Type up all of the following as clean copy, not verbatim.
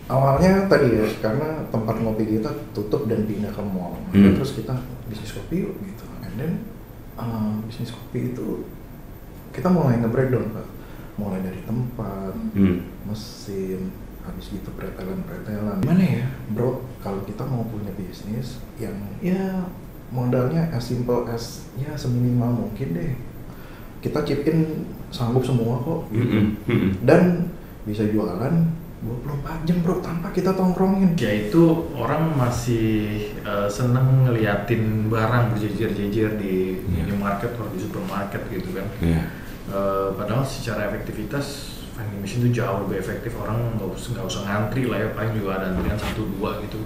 Awalnya tadi ya, karena tempat ngopi kita tutup dan pindah ke mall. Terus kita bisnis kopi yuk gitu. And then bisnis kopi itu kita mulai nge-breakdown Pak. Mulai dari tempat, mesin, habis gitu pretelan. Gimana ya bro, kalau kita mau punya bisnis yang ya modalnya as simple as ya seminimal mungkin deh. Kita chip in sanggup semua kok gitu. Dan bisa jualan 24 jam bro, tanpa kita tongkrongin. Ya itu orang masih seneng ngeliatin barang berjejer-jejer di minimarket atau di supermarket gitu kan. Padahal secara efektivitas vending machine itu jauh lebih efektif. Orang nggak usah ngantri lah ya, paling juga ada antrian 1-2 gitu.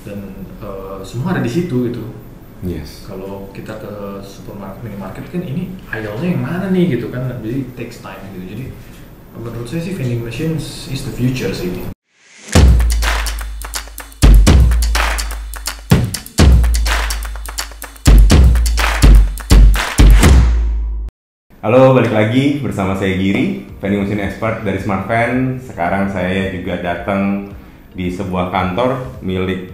Dan semua ada di situ gitu. Kalau kita ke supermarket, minimarket kan ini aisle-nya yang mana nih gitu kan, jadi takes time gitu. Jadi menurut saya sih vending machines is the future sih. Halo, balik lagi bersama saya Giri, vending machine expert dari SmartVan. Sekarang saya juga datang di sebuah kantor milik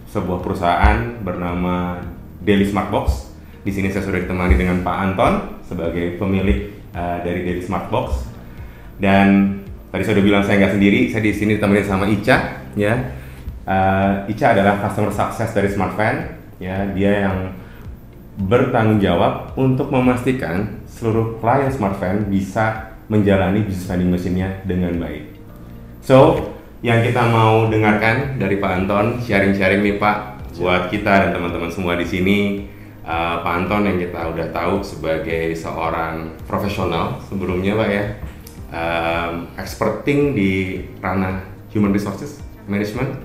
sebuah perusahaan bernama Daily Smartbox. Di sini saya sudah ditemani dengan Pak Anton sebagai pemilik dari Daily Smartbox. Dan tadi saya udah bilang saya nggak sendiri, saya di sini ditemenin sama Ica, ya. Ica adalah customer success dari SmartVan, ya. Dia yang bertanggung jawab untuk memastikan seluruh klien SmartVan bisa menjalani bisnis vending machine-nya dengan baik. So, yang kita mau dengarkan dari Pak Anton, sharing-sharing nih Pak, buat kita dan teman-teman semua di sini. Pak Anton yang kita udah tahu sebagai seorang profesional sebelumnya Pak ya, experting di ranah human resources management.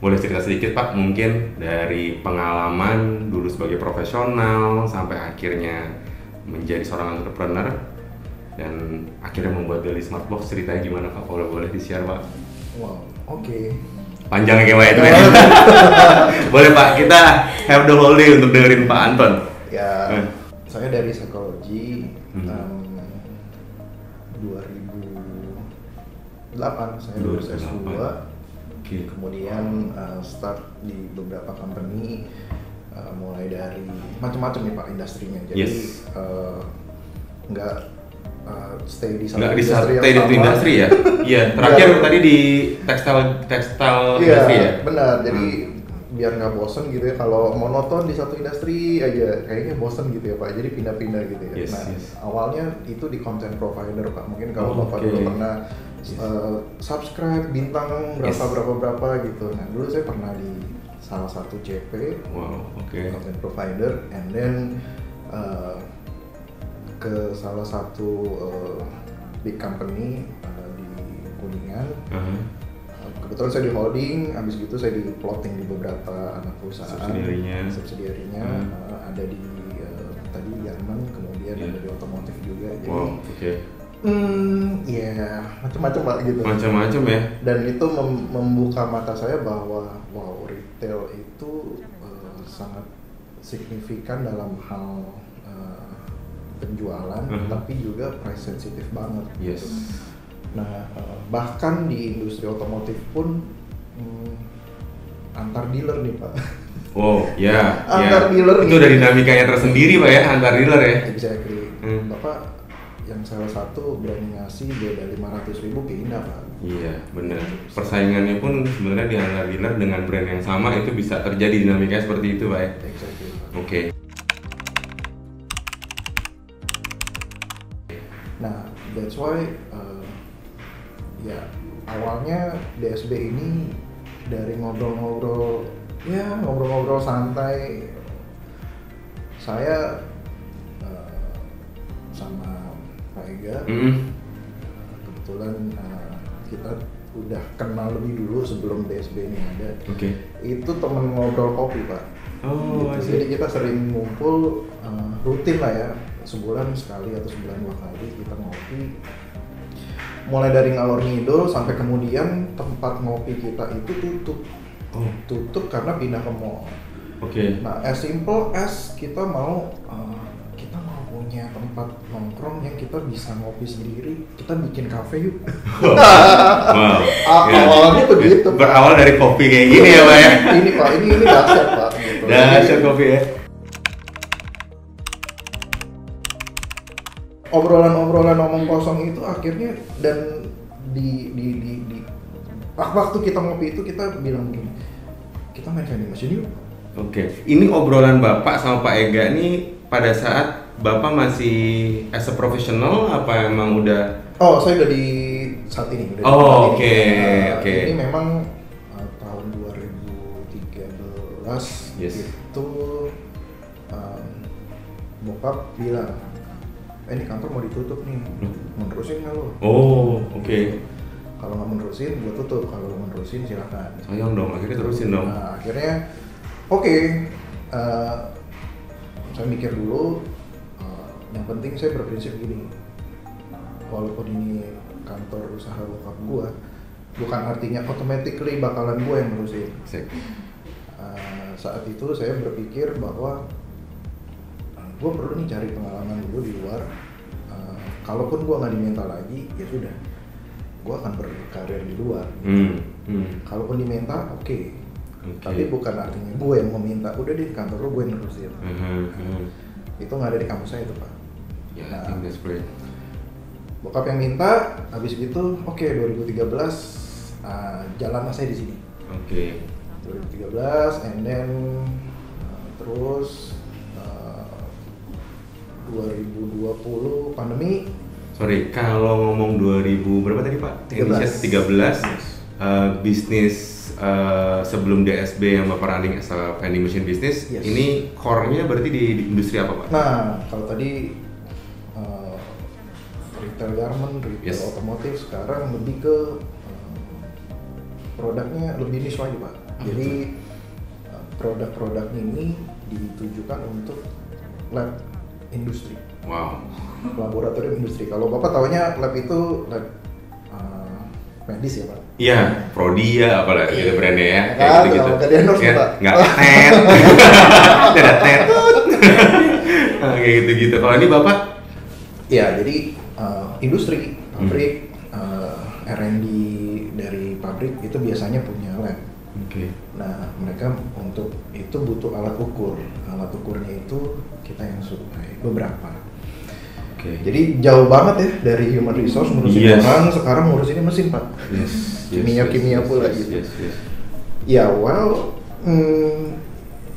Boleh cerita sedikit Pak, mungkin dari pengalaman dulu sebagai profesional sampai akhirnya menjadi seorang entrepreneur dan akhirnya membuat Daily Smartbox. Ceritanya gimana Pak? Kalau boleh di-share Pak. Wow, oke. Panjang kayak itu ya. Boleh Pak, kita have the whole day untuk dengerin Pak Anton. Ya, saya dari psikologi 2008 saya lulus S2. Kemudian start di beberapa company, mulai dari macam-macam nih Pak industrinya. Jadi nggak stay di satu industri ya. Iya, terakhir tadi di tekstil industri ya. Benar. Jadi biar nggak bosen gitu ya, kalau monoton di satu industri aja kayaknya bosen gitu ya Pak, jadi pindah-pindah gitu ya. Awalnya itu di content provider Pak, mungkin kalau Bapak dulu pernah subscribe bintang berapa gitu. Nah dulu saya pernah di salah satu JP, content provider, and then ke salah satu big company di Kuningan. Kebetulan saya di holding, habis gitu saya di plotting di beberapa anak perusahaan subsidiarinya, ada di tadi Jerman, kemudian ada di otomotif juga. Jadi ya macam-macam Pak gitu. Macam-macam ya. Dan itu membuka mata saya bahwa wow, retail itu sangat signifikan dalam hal penjualan, tapi juga price sensitive banget. Gitu. Nah, bahkan di industri otomotif pun antar dealer nih Pak. Antar dealer itu udah dinamikanya tersendiri Pak ya, antar dealer ya. Exactly. Bapak yang salah satu berani ngasih beda 500.000 ke Indah Pak. Iya benar. Persaingannya pun sebenarnya di antar dealer dengan brand yang sama itu bisa terjadi dinamikanya seperti itu Pak ya. Exactly. Oke. Nah, that's why ya awalnya DSB ini dari ngobrol-ngobrol santai, saya sama Pak Ega kebetulan kita udah kenal lebih dulu sebelum DSB ini ada. Itu temen ngobrol kopi Pak. Gitu. Jadi kita sering ngumpul rutin lah ya, sebulan sekali atau sebulan 2 kali kita ngopi. Mulai dari ngalor ngidul sampai kemudian tempat ngopi kita itu tutup karena pindah ke mall. Nah, as simple as kita mau punya tempat nongkrong yang kita bisa ngopi sendiri, kita bikin kafe yuk. Wow. Awalnya begitu. Berawal dari kopi kayak gini ya Pak ya? Ini Pak, ini dahsyat Pak. Gitu. Dahsyat kopi ya. Obrolan-obrolan omong kosong itu akhirnya dan di waktu kita ngopi itu kita bilang gini, kita main vending machine yuk. Oke, ini obrolan Bapak sama Pak Ega nih pada saat Bapak masih as a professional apa emang udah? Oh, saya udah di saat ini. Oh, oke. Ini memang tahun 2013 itu bokap bilang, ini kantor mau ditutup nih, mau nerusin nggak lo? Oh, oke. Kalau nggak menerusin, gue tutup. Kalau mau nerusin silakan. Sayang dong, akhirnya terusin dong. Nah, akhirnya oke. Saya mikir dulu, yang penting saya berprinsip gini, walaupun ini kantor usaha bokap gue, bukan artinya automatically bakalan gue yang nerusin. Saat itu saya berpikir bahwa gue perlu nih cari pengalaman dulu di luar. Kalaupun gue nggak diminta lagi, ya sudah, gue akan berkarir di luar. Kalaupun diminta, oke. Tapi bukan artinya gue yang meminta, udah di kantor lo gue yang nerusin. Itu nggak ada di kampus saya itu Pak. Yeah, I think that's great. Bokap yang minta, habis itu oke, 2013 jalan saya di sini. 2013 and then terus 2020 pandemi. Sorry, kalau ngomong 2000 berapa tadi Pak? 13. Bisnis sebelum DSB yang Bapak running as a vending machine business, ini core-nya berarti di industri apa Pak? Nah, kalau tadi retail garment, retail otomotif, sekarang lebih ke produknya lebih niche lagi Pak. Jadi produk-produk ini ditujukan untuk lab industri. Wow. Laboratorium industri. Kalau Bapak taunya lab itu lab medis ya Pak? Iya, Prodia apalagi gitu brandnya ya. Kayak gitu-gitu. Nggak di endorse Pak. Nggak net. Tidak net. Kayak gitu-gitu. Kalau ini Bapak? Iya, jadi industri, pabrik, R&D dari pabrik itu biasanya punya lab. Nah, mereka untuk itu butuh alat ukur. Alat ukurnya itu kita yang supply beberapa. Jadi jauh banget ya dari human resource ngurusin orang, sekarang ngurusin mesin Pak. Kimia pula gitu. Ya well,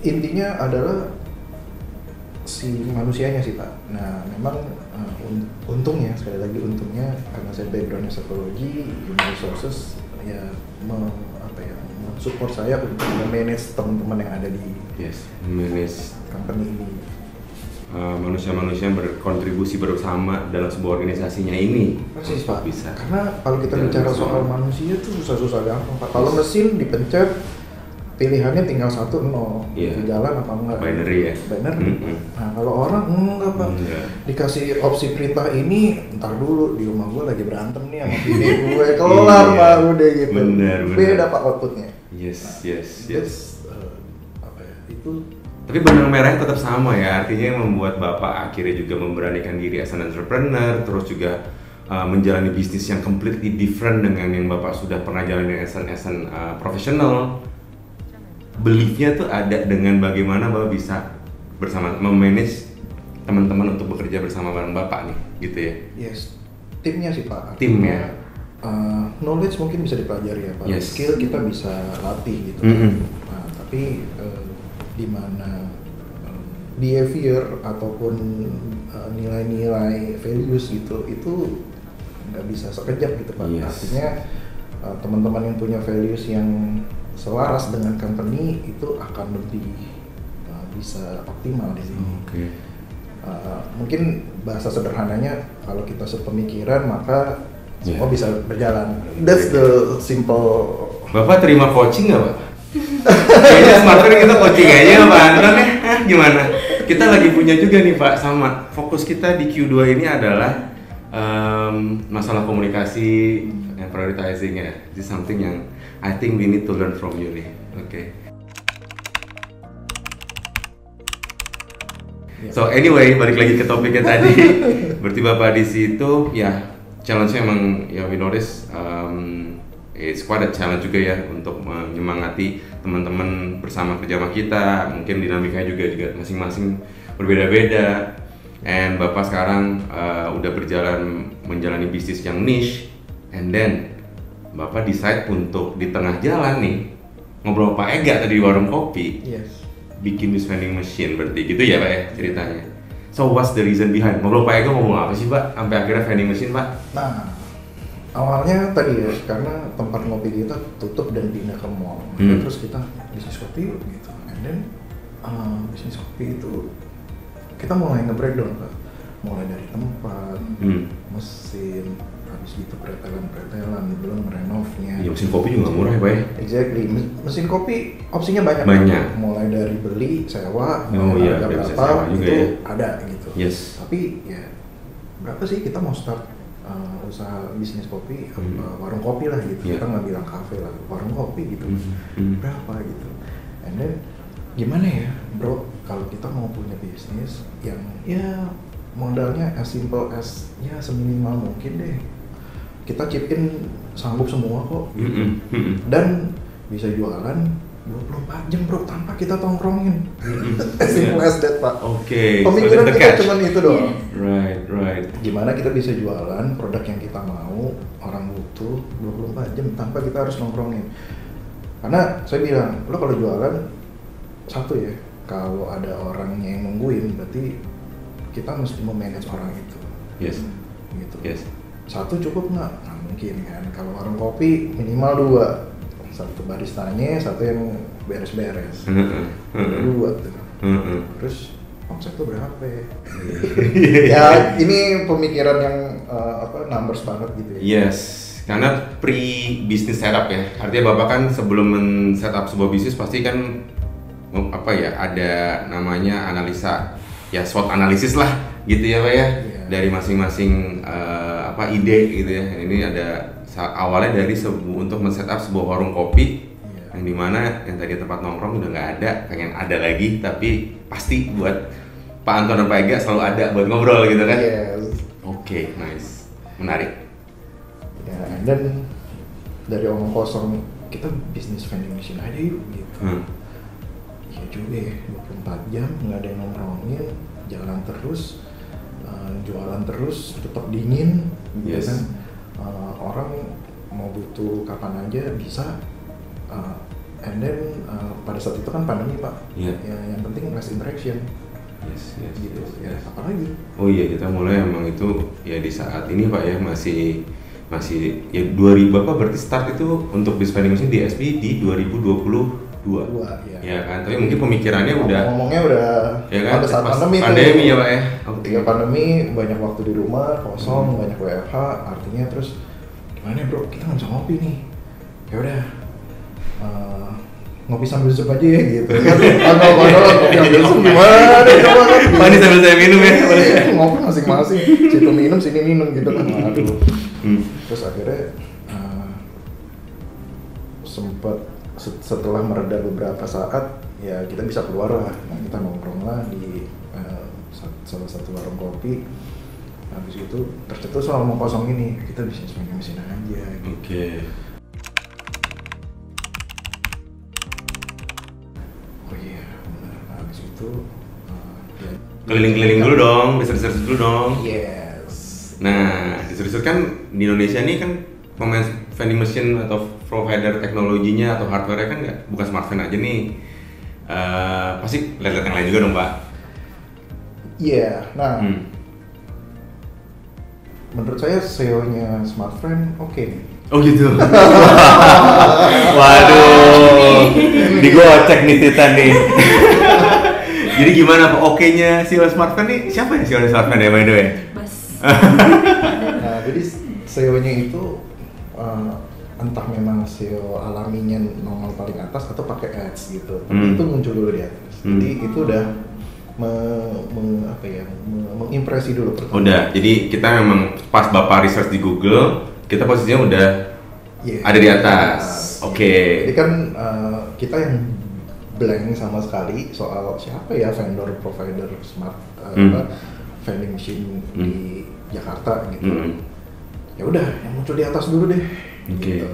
intinya adalah si manusianya sih Pak. Nah memang untungnya, sekali lagi untungnya karena saya backgroundnya psikologi, human resources ya support saya untuk manage teman-teman yang ada di manage company ini. Manusia-manusia yang berkontribusi bersama dalam sebuah organisasinya ini. Persis Pak. Bisa. Karena kalau kita bicara soal manusia tuh susah-susah gampang Pak. Kalau mesin dipencet pilihannya tinggal 1, 0, jalan apa enggak? Binary ya. Binary. Nah kalau orang enggak Pak. Dikasih opsi perintah ini, ntar dulu di rumah gue lagi berantem nih sama bini gue, kelar Pak udah gitu. Bener. Beda Pak outputnya. Yes. Itu. Tapi benang merahnya tetap sama ya, artinya yang membuat Bapak akhirnya juga memberanikan diri as an entrepreneur, terus juga menjalani bisnis yang completely different dengan yang Bapak sudah pernah jalani as an professional. Beliefnya tuh ada dengan bagaimana Bapak bisa bersama memanage teman-teman untuk bekerja bersama bareng Bapak nih, gitu ya? Yes, timnya sih Pak. Timnya. Knowledge mungkin bisa dipelajari ya Pak. Skill kita bisa latih gitu. Nah, tapi di mana behavior ataupun nilai-nilai values gitu itu nggak bisa sekejap gitu Pak. Artinya teman-teman yang punya values yang selaras dengan company itu akan lebih bisa optimal di sini. Mungkin bahasa sederhananya kalau kita sepemikiran maka semua bisa berjalan. That's the simple. Bapak terima coaching nggak Pak? Kayaknya smartphone kita coaching aja Pak Anton ya. Gimana? Kita lagi punya juga nih Pak, sama fokus kita di Q2 ini adalah masalah komunikasi and prioritizing ya. This is something yang I think we need to learn from you nih. So anyway, balik lagi ke topiknya tadi. Berarti Bapak di situ ya challenge-nya emang ya we notice it's quite a challenge juga ya untuk menyemangati teman-teman bersama kerja sama kita. Mungkin dinamikanya juga masing-masing berbeda-beda. And Bapak sekarang udah berjalan menjalani bisnis yang niche, and then Bapak decide untuk di tengah jalan nih ngobrol Pak Ega tadi di warung kopi. Yes. Bikin this vending machine berarti gitu ya Pak ya ceritanya. So what's the reason behind? Ngobrol Pak Ega ngomong apa sih Pak sampai akhirnya vending machine Pak? Nah, awalnya tadi ya karena tempat ngopi kita tutup dan pindah ke mall. Terus kita bisnis kopi gitu. And then bisnis kopi itu kita mulai nge-breakdown Pak. Mulai dari tempat, mesin, habis gitu pretelan, belum renovnya. Ya mesin kopi juga murah ya Pak ya? Exactly, mesin kopi opsinya banyak. Mulai dari beli, sewa, harga berapa, juga itu ya? ada gitu. Yes. Tapi ya berapa sih kita mau start usaha bisnis kopi, warung kopi lah gitu. Kita nggak bilang kafe lah, warung kopi gitu. Berapa gitu. And then gimana ya bro, kalau kita mau punya bisnis yang ya modalnya as simple as ya seminimal mungkin deh, kita chip in sanggup semua kok gitu. Dan bisa jualan 24 jam bro tanpa kita tongkrongin. As simple as that Pak. Oke. Pemikiran kita cuma itu doang. Right. Gimana kita bisa jualan produk yang kita mau, orang butuh 24 jam tanpa kita harus nongkrongin. Karena saya bilang, lo kalau jualan satu ya, kalau ada orangnya yang nungguin berarti kita mesti memanage orang itu. Yes. Gitu. Yes. Satu cukup nggak? Nggak mungkin kan. Kalau warung kopi minimal 2. Satu baristanya, satu yang beres-beres. Dua tuh. Terus omset tuh berapa ya? Ya ini pemikiran yang numbers banget gitu ya. Yes. Karena pre-business setup ya. Artinya Bapak kan sebelum men-setup sebuah bisnis pasti kan ada namanya analisa ya, SWOT analisis lah gitu ya Pak ya. Dari masing-masing ide gitu ya. Ini ada awalnya dari untuk men-setup sebuah warung kopi yang dimana yang tadi tempat nongkrong udah nggak ada, pengen ada lagi, tapi pasti buat Pak Anton dan Pak Ega selalu ada buat ngobrol gitu kan. Oke, nice, menarik ya. And then dari omong kosong kita bisnis vending machine aja yuk gitu. Ya juga ya, 24 jam nggak ada yang nongkrongin, jalan terus, jualan terus, tetap dingin gitu kan. Orang mau butuh kapan aja bisa. And then pada saat itu kan pandemi Pak. Ya, yang penting less interaction. Yes. Gitu. Ya apalagi. Oh iya, kita mulai emang itu ya di saat ini Pak ya, masih ya 2000 Bapak berarti start itu untuk bisnis vending machine di SP di 2022. Ya kan, tapi mungkin pemikirannya ngomongnya udah ya kan, pada saat pandemi ya Pak ya. Ketika pandemi banyak waktu di rumah kosong, banyak WFH, artinya terus gimana bro, kita nggak bisa ngopi nih. Ya udah ngopi sambil sup aja ya gitu kan. Padahal ngopi sambil sup gimana coba kan. Panis sambil saya minum ya. Ngopi masing-masing, situ minum sini minum gitu kan. Aduh. Terus akhirnya sempat setelah mereda beberapa saat ya kita bisa keluar lah. Nah, kita nongkrong lah di salah satu warung kopi. Habis itu tercetus soal mau kosong ini, kita bisnis mesin aja gitu. Oke. Oh iya, benar. Habis itu keliling-keliling dulu dong, research dulu dong. Yes. Nah, research kan di Indonesia ini kan pemain vending machine atau provider teknologinya atau hardware-nya kan bukan smartphone aja nih. Pasti lihat-lihat yang lain juga dong Pak. Iya, nah menurut saya SEO-nya smartphone oke nih. Oh gitu. Waduh, digocek nih Titan nih. Jadi gimana Pak oke-nya SEO smartphone nih? Siapa ya SEO smartphone ya by the way? Mas. Nah, jadi SEO-nya itu entah memang SEO alaminya nongol paling atas atau pakai ads gitu. Itu muncul dulu di atas. Jadi itu udah mengimpresi dulu pertama. Udah, jadi kita memang pas Bapak research di Google, kita posisinya udah ada di atas. Oke. Jadi kan kita yang blank sama sekali soal siapa ya vendor provider smart vending machine di Jakarta gitu. Ya udah, yang muncul di atas dulu deh. Gitu.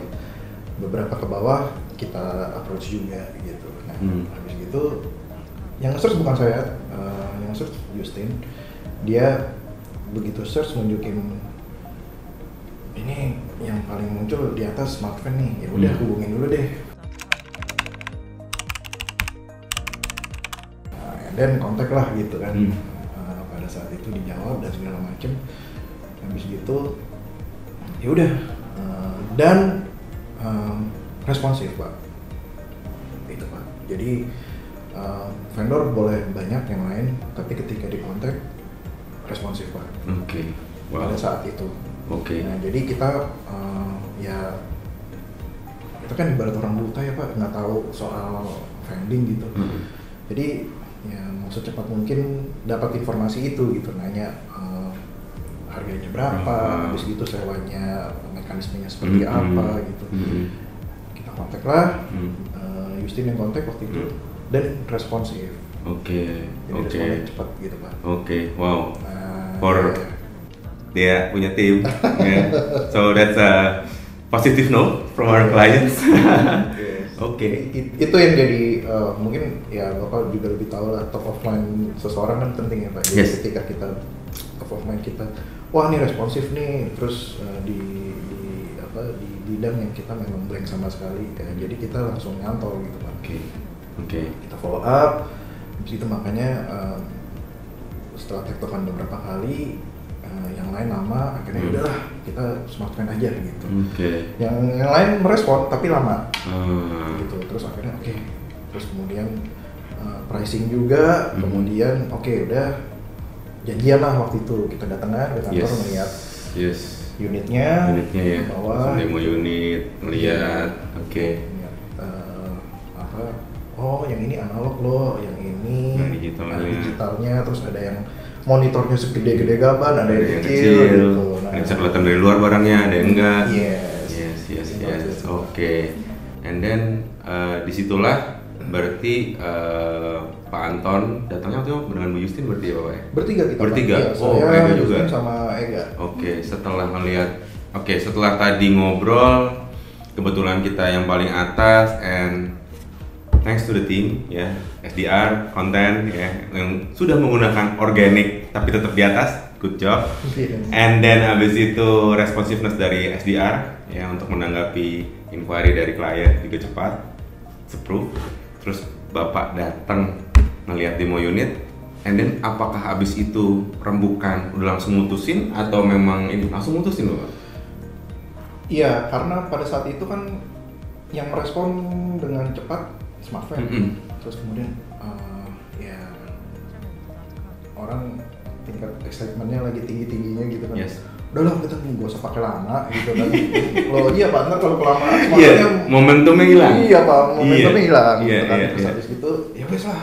Beberapa ke bawah kita approach juga gitu. Nah, habis gitu yang search bukan saya, yang search Justin. Dia begitu search nunjukin ini yang paling muncul di atas smartphone nih. Ya udah, hubungin dulu deh. Dan kontak lah gitu kan. Pada saat itu dijawab dan segala macem. Habis gitu ya udah, dan responsif Pak, itu Pak. Jadi vendor boleh banyak yang lain, tapi ketika dikontak responsif Pak. Pada saat itu. Nah, jadi kita ya itu kan ibarat orang buta ya Pak, nggak tahu soal vending gitu. Jadi ya mau secepat mungkin dapat informasi itu gitu, nanya harganya berapa, habis gitu sewanya mekanismenya seperti apa gitu. Kita kontak lah, Justin yang kontak waktu itu dan responsif. Jadi responnya cepat gitu Pak. Wow. For dia punya tim, so that's a positive note from our clients. Itu yang jadi mungkin ya Bapak juga lebih tahu lah, top of mind seseorang kan penting ya Pak. Jadi ketika kita top of mind kita, wah ini responsif nih, terus di bidang yang kita memang blank sama sekali, ya, jadi kita langsung nyantol gitu Pak. Kita follow up, itu makanya setelah tektokan beberapa kali, yang lain lama, akhirnya udahlah kita smartphone aja gitu. Yang lain merespon tapi lama, gitu. Terus akhirnya terus kemudian pricing juga, kemudian udah janjian lah waktu itu kita datang ke kantor melihat unitnya ya, bawah, demo unit, melihat, yang ini analog loh, yang ini digitalnya, terus ada yang monitornya segede-gede gaban, ada yang kecil gitu. Ada bisa kelihatan dari luar barangnya, ada yang enggak. Yes. And then disitulah berarti Pak Anton datangnya waktu itu dengan Bu Justin berarti ya Bapak ya? Bertiga kita. Bertiga? Ya, Ega juga? Justin sama Ega. Setelah melihat, setelah tadi ngobrol, kebetulan kita yang paling atas, and thanks to the team ya, SDR, konten ya, yang sudah menggunakan organik tapi tetap di atas, good job. And then abis itu responsiveness dari SDR ya untuk menanggapi inquiry dari klien juga cepat, approve. Terus Bapak datang ngelihat demo unit, and then apakah abis itu rembukan udah langsung mutusin atau memang ini langsung mutusin Bapak? Iya, karena pada saat itu kan yang merespon dengan cepat smartphone, terus kemudian ya orang tingkat excitementnya lagi tingginya gitu kan. Udahlah kita nggak usah pakai lama gitu kan. Loh iya Pak, ntar kalau kelamaan smartphone-nya momentumnya hilang. Iya Pak, momentumnya hilang gitu kan. Terus habis itu ya wes lah,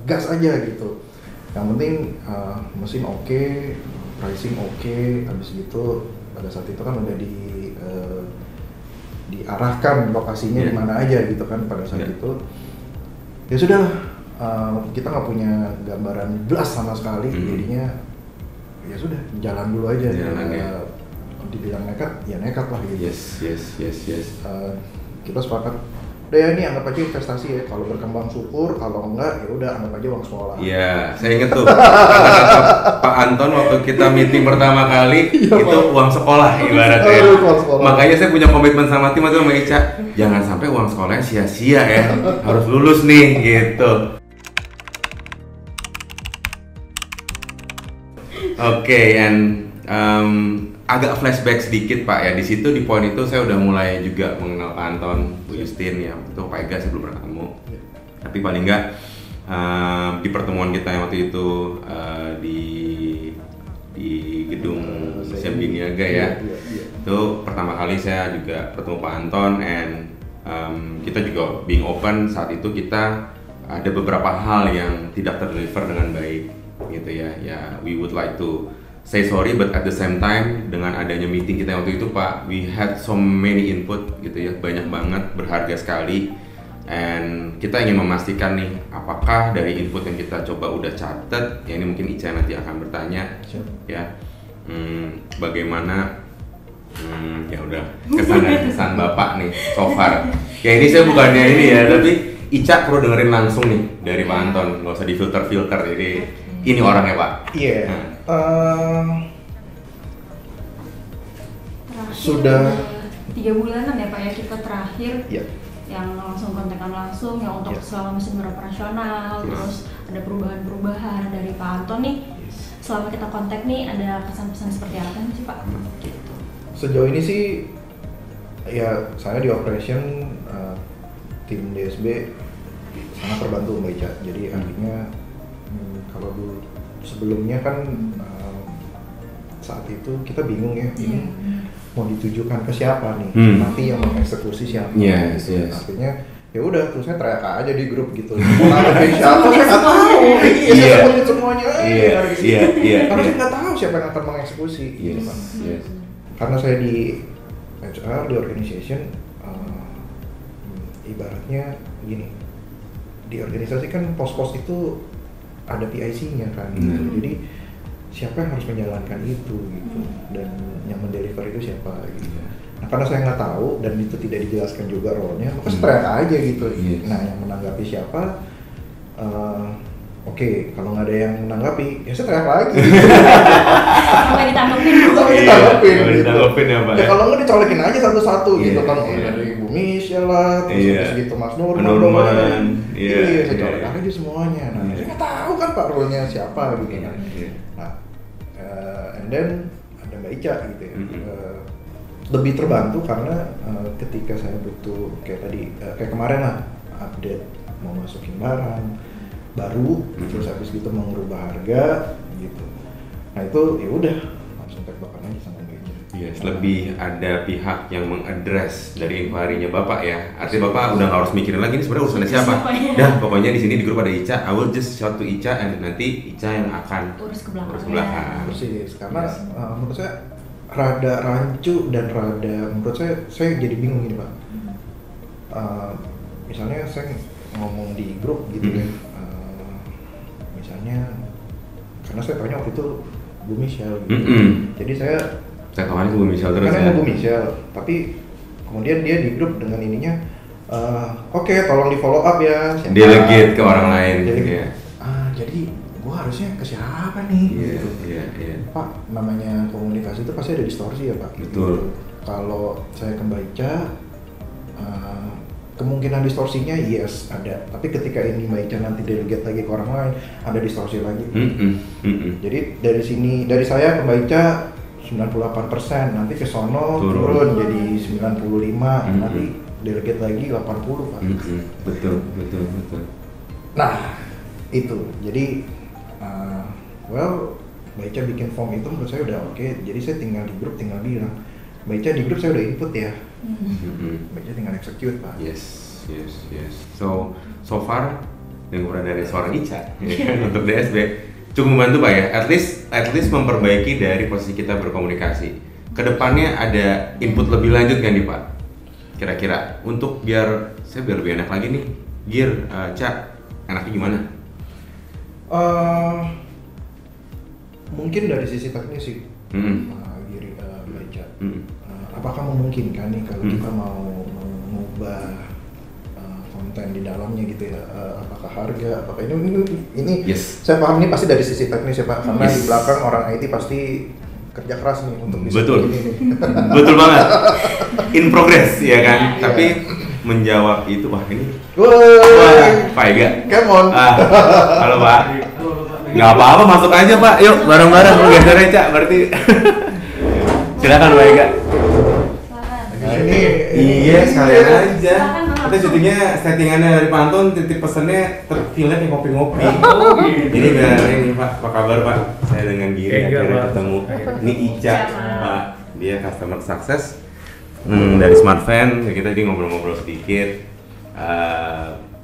gas aja gitu. Yang penting mesin oke, pricing oke, habis gitu pada saat itu kan udah diarahkan lokasinya di mana aja gitu kan pada saat itu. Ya sudah, kita nggak punya gambaran jelas sama sekali, jadinya ya sudah jalan dulu aja. Dibilang nekat, ya nekat lah gitu. Yes. Kita sepakat. Udah ya ini anggap aja investasi ya. Kalau berkembang syukur, kalau enggak ya udah anggap aja uang sekolah. Iya, saya inget tuh kata Pak Anton waktu kita meeting pertama kali itu uang sekolah ibaratnya. Makanya saya punya komitmen sama tim atau sama Ica, jangan sampai uang sekolahnya sia-sia ya, harus lulus nih gitu. And agak flashback sedikit Pak ya, di situ di poin itu saya udah mulai juga mengenal Pak Anton, Bu Justin ya, itu Pak Ega saya belum pernah ketemu. Tapi paling enggak di pertemuan kita yang waktu itu di gedung Siam Biniaga ya, itu pertama kali saya juga bertemu Pak Anton, and kita juga being open saat itu kita ada beberapa hal yang tidak terdeliver dengan baik gitu ya, we would like to say sorry, but at the same time dengan adanya meeting kita waktu itu Pak, we had so many input gitu ya, banyak banget, berharga sekali, And kita ingin memastikan nih, apakah dari input yang kita coba udah catat, ya ini mungkin Ica nanti akan bertanya, ya, bagaimana, ya udah kesan dan kesan Bapak nih so far. Ya ini saya bukannya ini ya, tapi Ica perlu dengerin langsung nih dari Pak Anton, nggak usah difilter-filter. Jadi ini orangnya Pak. Iya. Sudah 3 bulanan ya Pak ya kita terakhir. Iya. Yang langsung kontekan langsung, yang untuk selama mesin beroperasional, terus ada perubahan-perubahan dari Pak Anton nih. Selama kita kontak nih ada kesan-pesan seperti apa sih Pak? Gitu. Sejauh ini sih ya saya di operation tim DSB sangat terbantu Mbak Ica. Jadi artinya kalau dulu sebelumnya kan saat itu kita bingung ya ini mau ditujukan ke siapa nih, nanti yang mengeksekusi siapa. Yes. Artinya ya udah terus saya teriak aja di grup gitu. Menghadapi siapa saya nggak tahu. Saya sebutin semuanya. Iya. Karena saya nggak tahu siapa yang akan mengeksekusi. Gitu kan. Karena saya di HR di organization, ibaratnya gini, di organisasi kan pos-pos itu ada PIC-nya kan. Jadi siapa yang harus menjalankan itu gitu, dan yang mendeliver itu siapa gitu. Nah karena saya nggak tahu dan itu tidak dijelaskan juga role-nya, maka saya teriak aja gitu. Nah yang menanggapi siapa, oke, kalau nggak ada yang menanggapi, ya saya teriak lagi. Sampai ditanggepin. Ditanggepin ya Pak. Ya kalau nggak dicolekin aja satu-satu gitu kan, dari Bu Michelle lah, terus gitu Mas Nurman. Iya, saya colek aja semuanya. Nah saya nggak tahu kan Pak role-nya siapa gitu kan. Nah, and then ada Mbak Ica gitu ya. Lebih terbantu karena ketika saya butuh kayak tadi, kayak kemarin lah update mau masukin barang baru, terus habis gitu mau ngerubah harga gitu. Nah itu ya udah langsung tektokan aja sama Mbak Ica. Yes, lebih ada pihak yang mengadres dari inquiry-nya Bapak ya. Artinya Bapak udah nggak harus mikirin lagi ini sebenarnya urusannya siapa. Dah pokoknya di sini di grup ada Ica, I will just shout to Ica and nanti Ica yang akan urus ke belakang. Persis, karena menurut saya rada rancu dan rada menurut saya jadi bingung gini Pak. Misalnya saya ngomong di grup gitu ya. Misalnya karena saya tanya waktu itu Bu Michelle gitu. Jadi saya kemarin ke Bu Michelle terus ya. Bu Michelle, tapi kemudian dia di grup dengan ininya, oke, tolong di follow up ya. Delegate ke orang lain. Jadi gua harusnya ke siapa nih? Gitu. Pak, namanya komunikasi itu pasti ada distorsi ya Pak. Betul. Kalau saya ke Mbak Ica, kemungkinan distorsinya yes ada, tapi ketika ini Mbak Ica nanti delegate lagi ke orang lain, ada distorsi lagi. Jadi dari saya ke Mbak Ica 98%, nanti ke sono turun jadi 95, nanti delegate lagi 80 Pak. Betul. Nah itu, jadi Mbak Ica bikin form itu menurut saya udah oke. Jadi saya tinggal di grup tinggal bilang, Mbak Ica di grup saya udah input ya. Mbak Ica tinggal execute Pak. Yes. So far dengar dari suara Ica untuk DSB cukup membantu Pak ya, at least memperbaiki dari posisi kita berkomunikasi. Kedepannya ada input lebih lanjut kan nih Pak? Kira-kira untuk biar lebih enak lagi nih, Gear, Cak, enaknya gimana? Mungkin dari sisi teknis sih, Mbak Ica. Apakah memungkinkan nih kalau kita mau mengubah konten di dalamnya gitu ya, apakah harga, apakah ini saya paham ini pasti dari sisi teknis ya Pak, karena di belakang orang IT pasti kerja keras nih untuk bisa ini. Betul banget, in progress ya kan. Tapi menjawab itu ini Pak Ega, come on. Halo Pak, nggak apa-apa masuk aja Pak, yuk bareng-bareng geser aja berarti. Silakan Pak Ega. Iya sekalian aja. Kita syutingnya settingannya dari Pak Anton, titip pesennya terfilnya kayak ngopi-ngopi. Ini biar ini Pak, apa kabar Pak? Saya dengan Giri akhirnya ketemu. Ini Ica Pak, dia customer success dari Smart Fan. Kita tadi ngobrol-ngobrol sedikit,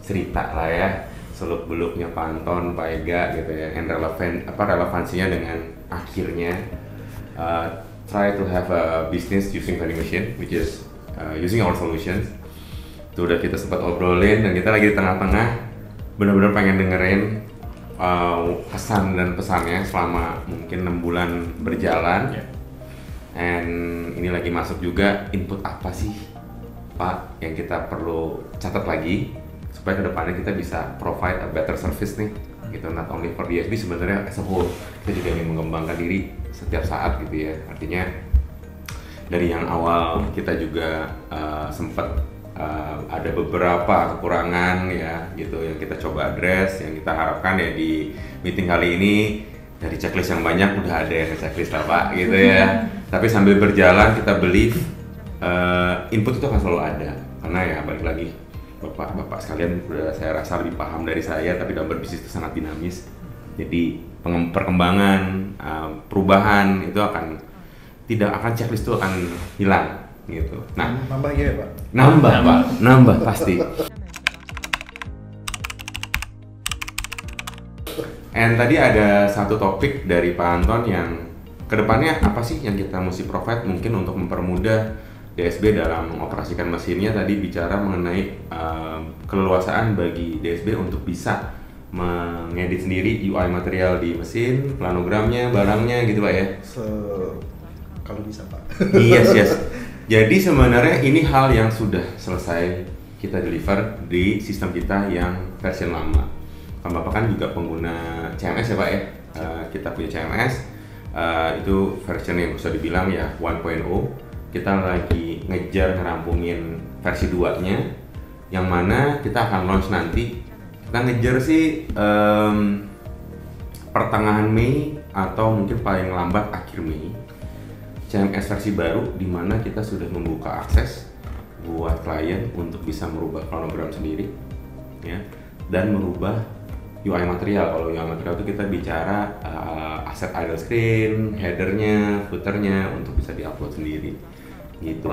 cerita lah ya, seluk beluknya Pak Anton, Pak Ega gitu ya, and relevansinya dengan akhirnya try to have a business using vending machine, which is using our solutions. Itu udah kita sempat obrolin dan kita lagi di tengah-tengah benar-benar pengen dengerin kesan dan pesannya selama mungkin 6 bulan berjalan. And ini lagi masuk juga input apa sih Pak yang kita perlu catat lagi supaya kedepannya kita bisa provide a better service nih gitu, not only for DSB, sebenarnya as a whole kita juga ingin mengembangkan diri setiap saat gitu ya. Artinya dari yang awal kita juga sempat ada beberapa kekurangan ya gitu yang kita coba address, yang kita harapkan ya di meeting kali ini dari checklist yang banyak udah ada yang checklist lah Pak gitu ya. Tapi sambil berjalan kita believe input itu akan selalu ada, karena ya balik lagi Bapak sekalian udah saya rasa lebih paham dari saya, tapi dalam berbisnis itu sangat dinamis. Jadi perkembangan, perubahan itu tidak akan checklist itu akan hilang gitu. Nah, nambah ya Pak? Nambah Pak, nambah pasti. And tadi ada satu topik dari Pak Anton yang kedepannya apa sih yang kita mesti provide mungkin untuk mempermudah DSB dalam mengoperasikan mesinnya. Tadi bicara mengenai keleluasaan bagi DSB untuk bisa mengedit sendiri UI material di mesin, planogramnya, barangnya gitu Pak ya? Kalau bisa Pak. Yes. Jadi sebenarnya ini hal yang sudah selesai kita deliver di sistem kita yang versi lama. Kan Bapak kan juga pengguna CMS ya Pak ya? Kita punya CMS, itu versi yang bisa dibilang ya 1.0. Kita lagi ngejar ngerampungin versi 2-nya, yang mana kita akan launch nanti. Kita ngejar sih pertengahan Mei atau mungkin paling lambat akhir Mei. CMS versi baru di mana kita sudah membuka akses buat klien untuk bisa merubah planogram sendiri ya, dan merubah UI material. Kalau UI material itu kita bicara aset idle screen, headernya, footernya untuk bisa diupload sendiri. Gitu.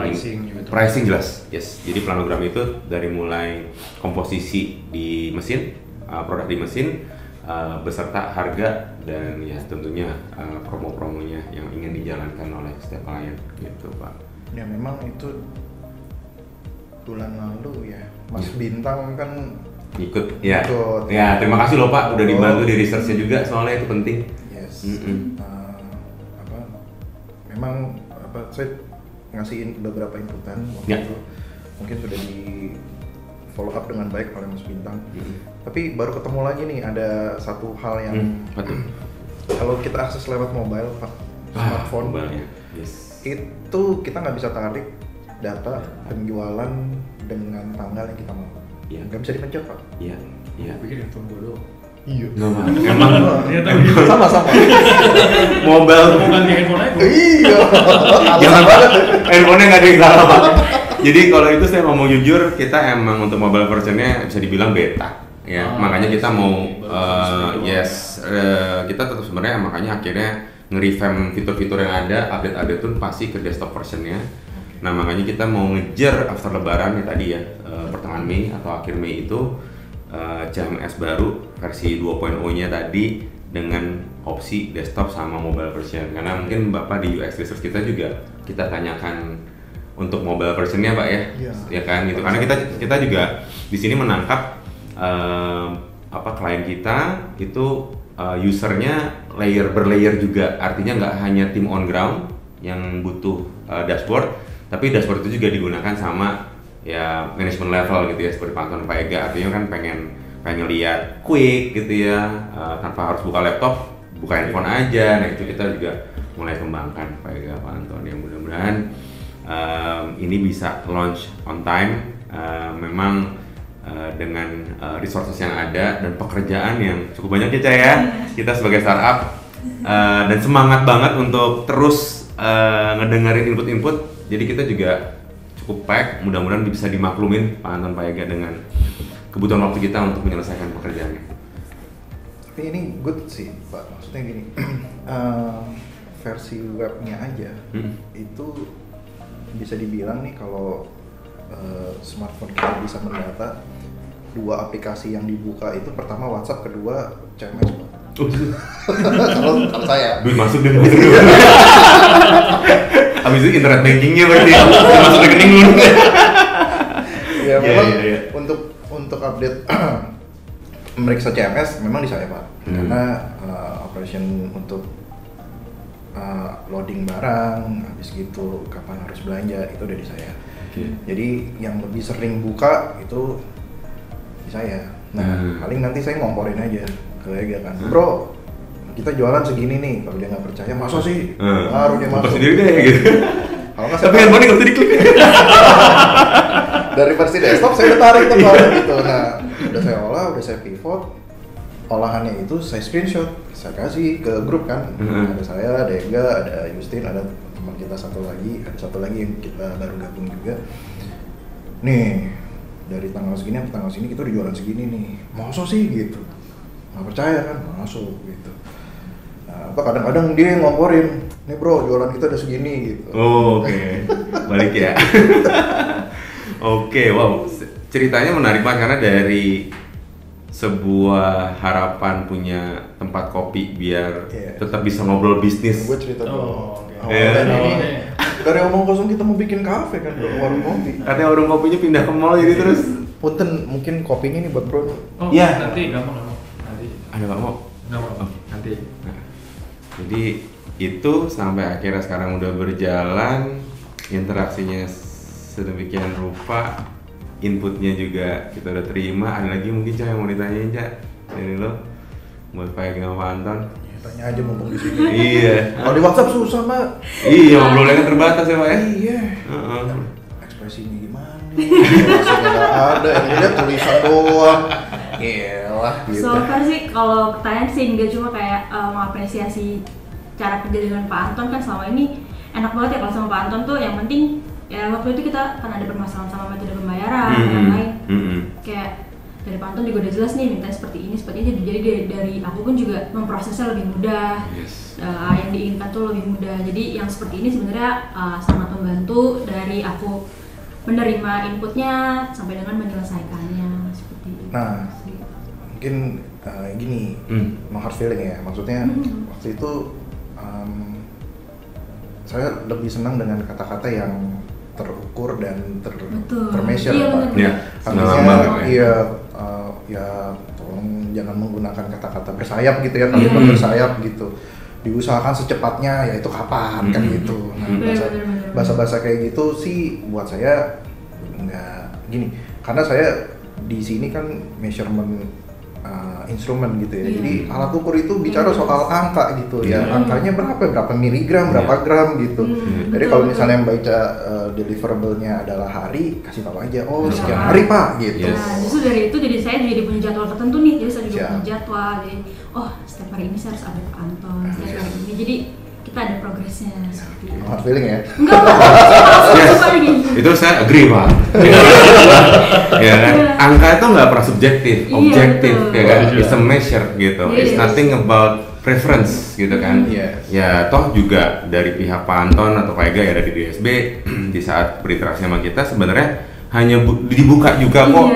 Pricing jelas, yes. Jadi planogram itu dari mulai komposisi di mesin, produk di mesin, beserta harga dan ya tentunya promo-promonya yang ingin dijalankan oleh setiap klien gitu Pak. Ya memang itu bulan lalu ya, Mas Bintang kan ikut ya. Ya terima kasih loh Pak udah dibantu di researchnya juga, soalnya itu penting. Yes. Memang saya ngasihin beberapa inputan waktu itu, mungkin sudah di follow up dengan baik oleh Mas Bintang. Tapi baru ketemu lagi nih, ada satu hal yang kalau kita akses lewat mobile Pak, smartphone, yes. Itu kita nggak bisa tarik data penjualan dengan tanggal yang kita mau. Nggak bisa dipencet Pak. Iya. Pikir handphone gue doang. Iya. Emang sama. Mobile mau ganti handphone aja. Iya. Jangan banget. Handphonenya nggak ada yang salah Pak. Jadi kalau itu saya ngomong jujur, kita emang untuk mobile versionnya bisa dibilang beta. Ya, makanya kita mau kita tetap sebenarnya makanya akhirnya nge-revamp fitur-fitur yang ada, update pun pasti ke desktop versionnya. Nah makanya kita mau ngejar after lebaran ya tadi ya, pertengahan Mei atau akhir Mei itu CMS baru versi 2.0-nya tadi dengan opsi desktop sama mobile version. Karena mungkin Bapak di UX Research kita juga kita tanyakan untuk mobile versionnya Pak ya, ya kan gitu. Karena kita juga di sini menangkap klien kita itu usernya berlayer juga, artinya nggak hanya tim on ground yang butuh dashboard, tapi dashboard itu juga digunakan sama ya management level gitu ya, seperti Pak Anton, Pak Ega, artinya kan pengen lihat quick gitu ya, tanpa harus buka laptop, buka handphone aja. Nah itu kita juga mulai kembangkan Pak Ega, Pak Anton, yang mudah-mudahan ini bisa launch on time. Memang dengan resources yang ada dan pekerjaan yang cukup banyak ya kita sebagai startup, dan semangat banget untuk terus ngedengerin input-input. Jadi kita juga cukup pack, mudah-mudahan bisa dimaklumin Pak Anton, Pak Ega dengan kebutuhan waktu kita untuk menyelesaikan pekerjaannya. Tapi ini good sih Pak, maksudnya gini, versi webnya aja itu bisa dibilang nih kalau smartphone kita bisa mendata 2 aplikasi yang dibuka itu, pertama WhatsApp, kedua CMS Pak. Kalau saya duit masuk dan habis itu internet bankingnya berarti masuk rekening dulu. Ya memang Untuk update meriksa CMS memang di saya Pak, karena operation untuk loading barang, habis gitu kapan harus belanja itu udah di saya. Jadi yang lebih sering buka itu di saya. Nah paling nanti saya ngomporin aja ke Ega kan, bro kita jualan segini nih, kalau dia nggak percaya masa sih baru dia masuk sendiri deh gitu. Kalau nggak tapi handphone nggak bisa diklik. Dari versi desktop saya udah tarik tuh gitu. Nah udah saya olah, udah saya pivot, olahannya itu saya screenshot, saya kasih ke grup kan. Ada saya, ada Ega, ada Justin, ada teman kita satu lagi yang kita baru gabung juga. Nih dari tanggal segini sampai tanggal sini kita udah jualan segini nih, masa sih gitu, nggak percaya kan, masuk gitu. Nah, apa kadang-kadang dia yang ngomporin, nih bro jualan kita udah segini gitu. Oke. Balik ya. Oke, wow, ceritanya menarik banget karena dari sebuah harapan punya tempat kopi biar tetap bisa ngobrol bisnis. Gue cerita dulu. Dari omong kosong kita mau bikin kafe kan, warung kopi. Katanya warung kopinya pindah ke mall jadi terus. Punten, mungkin kopinya nih buat bro. Oh iya. Nanti nggak mau. Nanti. Ada nggak mau? Nggak mau. Nanti. Nah, jadi itu sampai akhirnya sekarang udah berjalan, interaksinya sedemikian rupa, inputnya juga kita udah terima. Ada lagi mungkin Cak yang mau ditanyain Cak dari lo buat Pak Ega sama Pak Anton? Ya, tanya aja mumpung di sini. Iya. Kalau di WhatsApp susah Mbak. Iya, ngobrolnya kan terbatas ya Pak ya. Iya. Ekspresinya gimana? Ekspresinya nggak ada, yang lihat tulisan doang. Iyalah. Gitu. So far sih kalau pertanyaan sih enggak, cuma kayak mengapresiasi cara kerja dengan Pak Anton kan selama ini enak banget ya kalau sama Pak Anton tuh. Yang penting ya waktu itu kita kan ada permasalahan sama metode pembayaran dan lain-lain. Kayak dari Pak Anton juga udah jelas nih minta seperti ini. Jadi dari aku pun juga memprosesnya lebih mudah. Yang diinginkan tuh lebih mudah. Jadi yang seperti ini sebenarnya sangat membantu dari aku menerima inputnya sampai dengan menyelesaikannya seperti itu. Nah, mungkin gini, no hard feeling ya. Maksudnya waktu itu saya lebih senang dengan kata-kata yang terukur dan termeasure. Iya, Pak. Iya. Artinya ya tolong jangan menggunakan kata-kata bersayap gitu ya, kalimat bersayap gitu. Diusahakan secepatnya, yaitu kapan kan gitu. Nah, bahasa-bahasa kayak gitu sih buat saya nggak gini, karena saya di sini kan measurement instrumen gitu ya. Jadi alat ukur itu bicara soal angka gitu ya. Angkanya berapa miligram, berapa gram gitu. Jadi kalau misalnya yang baca deliverable-nya adalah hari, kasih tahu aja, oh sekian hari Pak gitu. Nah, justru dari itu jadi saya jadi punya jadwal tertentu nih. Jadi saya juga punya jadwal. Jadi setiap hari ini saya harus update Pak Anton. Setiap hari ini. Jadi kita ada progresnya seperti itu. Hard feeling ya? Enggak, suka gitu. Itu saya agree Pak. Ya kan? Angka itu nggak pernah subjektif, objektif ya kan? It's a measure gitu. It's nothing about preference gitu kan? Ya toh juga dari pihak Pak Anton atau Pak Ega ya dari DSB di saat berinteraksi sama kita sebenarnya hanya dibuka juga kok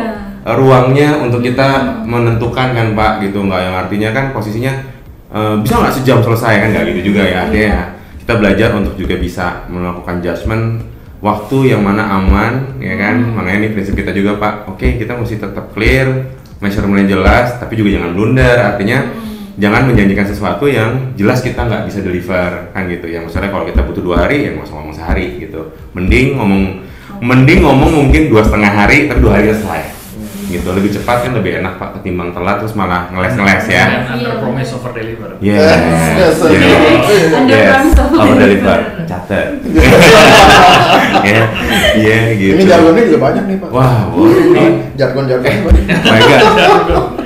ruangnya untuk kita menentukan kan Pak gitu, nggak yang artinya kan posisinya bisa nggak sejam selesai kan, nggak gitu juga ya. Artinya kita belajar untuk juga bisa melakukan judgement waktu yang mana aman ya kan. Makanya ini prinsip kita juga Pak, oke kita mesti tetap clear, measurementnya jelas, tapi juga jangan blunder. Artinya jangan menjanjikan sesuatu yang jelas kita nggak bisa deliver kan gitu ya. Misalnya kalau kita butuh 2 hari ya nggak usah ngomong sehari gitu, mending ngomong mungkin 2,5 hari tapi 2 hari selesai gitu, lebih cepat kan, lebih enak Pak ketimbang telat terus malah ngeles ya. Under promise over deliver. Over deliver. Catat. Iya gitu. Ini jargonnya juga banyak nih Pak. Wah, boleh nih. Jargon-jargon banyak. Baik.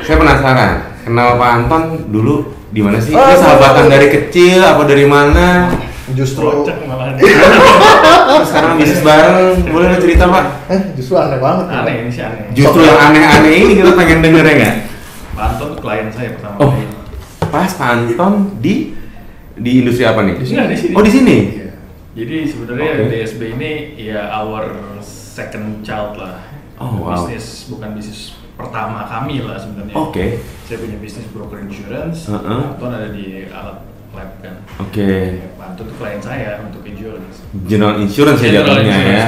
Saya penasaran, kenal Pak Anton dulu di mana sih? Ini sahabatan dari kecil apa dari mana? Justru terus sekarang bisnis bareng, boleh nggak cerita Pak? Justru aneh banget. Aneh, ini sih aneh. Justru yang aneh-aneh ini kita pengen denger ya nggak? Pak Anton tuh klien saya pertama kali. Pas Pak Anton di industri apa nih? Di sini. Oh di sini. Jadi sebenarnya DSB ini ya our second child lah. Bisnis bukan bisnis pertama kami lah sebenarnya. Saya punya bisnis broker insurance. Anton ada di alat lab kan. Pak Anton itu klien saya untuk insurance. General insurance ya jatuhnya ya.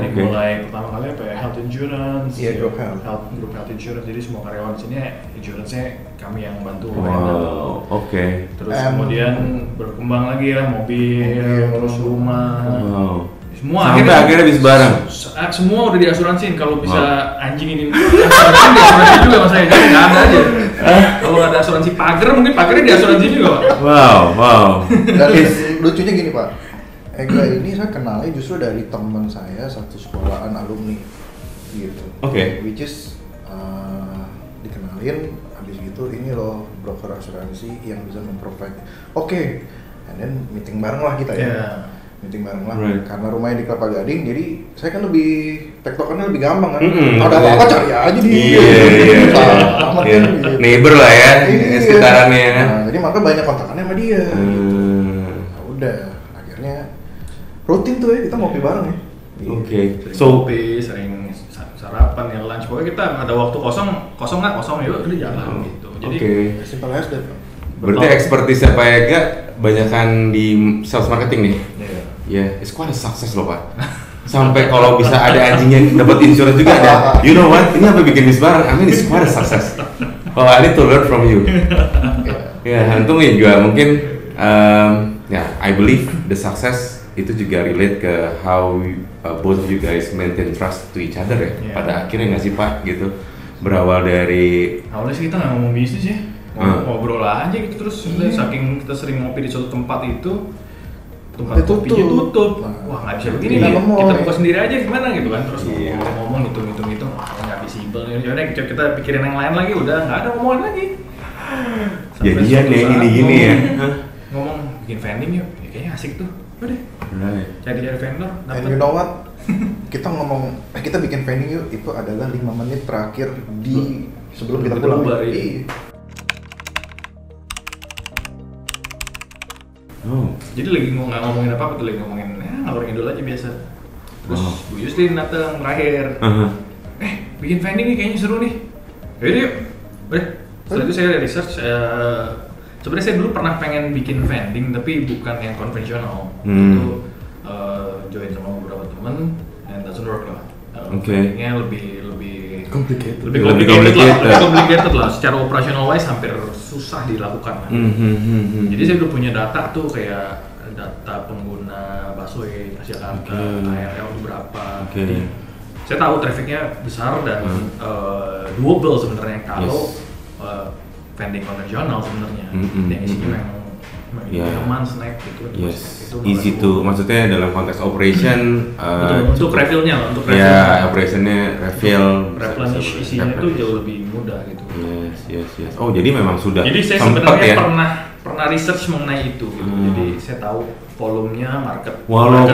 dari mulai pertama kali apa ya, health insurance, group health insurance, jadi semua karyawan di sini insurance-nya kami yang bantu. Terus kemudian berkembang lagi ya, mobil, terus rumah. Semua sampai akhirnya bis barang. Semua udah diasuransiin, kalau bisa anjing ini asuransi diasuransi juga mas saya, jadi nggak ada aja. Kalau ada asuransi pagar, mungkin pagarnya diasuransi juga pak. Wow. Dan lucunya gini pak, Ega ini saya kenalnya justru dari teman saya satu sekolahan alumni gitu. Which is dikenalin, habis gitu ini loh broker asuransi yang bisa memprovide. And then meeting bareng lah kita ya. Meeting bareng lah, karena rumahnya di Kelapa Gading, jadi saya kan lebih tektokannya lebih gampang kan. Ada apa-apa cari aja di neighbor lah ya, sekitarannya kan. Jadi maka banyak kontakannya sama dia. Udah, akhirnya rutin tuh ya kita ngopi bareng ya. Ngopi, sering sarapan ya, lunch, pokoknya kita ada waktu kosong yuk udah jalan gitu. Jadi simple as that. Berarti expertise Pak Ega banyakan di sales marketing nih. It's quite a success loh Pak. Sampai kalau bisa ada anjingnya dapat insurance juga ada. You know what? Ini apa bikin bis barang? I mean it's quite a success. I need to learn from you. Antum juga mungkin I believe the success itu juga relate ke how both of you guys maintain trust to each other ya. Pada akhirnya nggak sih Pak gitu. Berawal dari awalnya sih kita nggak ngomong bisnis ya. Ngobrol aja gitu terus saking kita sering ngopi di suatu tempat itu tempat kopinya tutup. Wah nggak bisa begini ya, kita buka sendiri aja gimana gitu kan, terus ngomong hitung nggak visible. Yaudah kita pikirin yang lain lagi, udah nggak ada ngomongan lagi. Jadian ya gini ya. Ngomong bikin vending yuk, ya, kayaknya asik tuh. Udah. Cari vendor. And you know what? Kita bikin vending yuk itu adalah 5 menit terakhir di sebelum kita pulang. Jadi lagi nggak ngomongin apa-apa tuh, lagi ngomongin ngalor ngidul aja biasa. Terus Bu Yustin datang terakhir. Bikin vending nih kayaknya seru nih. Yaudah yuk. Setelah itu saya research. Sebenarnya saya dulu pernah pengen bikin vending tapi bukan yang konvensional. Itu join sama beberapa teman and doesn't work lah. Vendingnya lebih complicated lah. Secara operational wise hampir susah dilakukan. Jadi saya udah punya data tuh, kayak data pengguna busway Transjakarta, KRL berapa. Jadi saya tahu trafficnya besar dan doable sebenarnya kalau vending konvensional sebenarnya. Yang isinya memang minuman, snack gitu. Easy to, maksudnya dalam konteks operation. Untuk refillnya, operationnya refill. Replenish isinya itu jauh lebih mudah gitu. Yes. Oh jadi memang sudah. Jadi saya sebenarnya pernah research mengenai itu gitu. Jadi saya tahu volumenya, market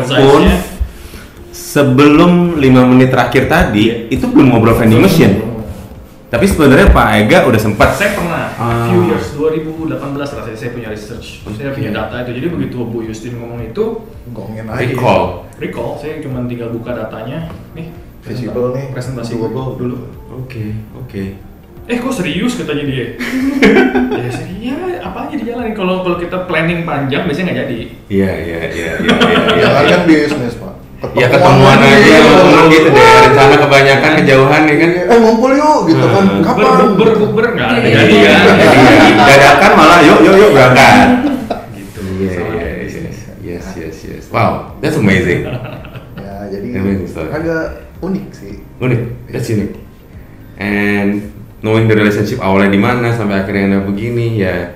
size-nya. Sebelum 5 menit terakhir tadi itu belum ngobrol vending machine. Tapi sebenarnya Pak Ega udah sempat. Saya pernah few years 2018 rasanya saya punya research. Saya punya data itu. Jadi begitu Bu Yustin ngomong itu, recall. Saya cuma tinggal buka datanya. Nih, visible nih. Presentasi dulu. Oke. Kok serius katanya dia? Ya serius, apa aja dijalanin. Kalau kita planning panjang biasanya nggak jadi. Iya. Kan bisnis Pak. Ketemuan aja ngomong gitu deh, rencana kebanyakan kejauhan ya kan. Ngumpul yuk gitu kan. Kapan? Bukber nggak ada jadi ya. Dadakan malah yuk berangkat. Gitu. Yes. Wow, that's amazing. Ya jadi agak unik sih. That's unique. And knowing the relationship awalnya di mana sampai akhirnya begini ya,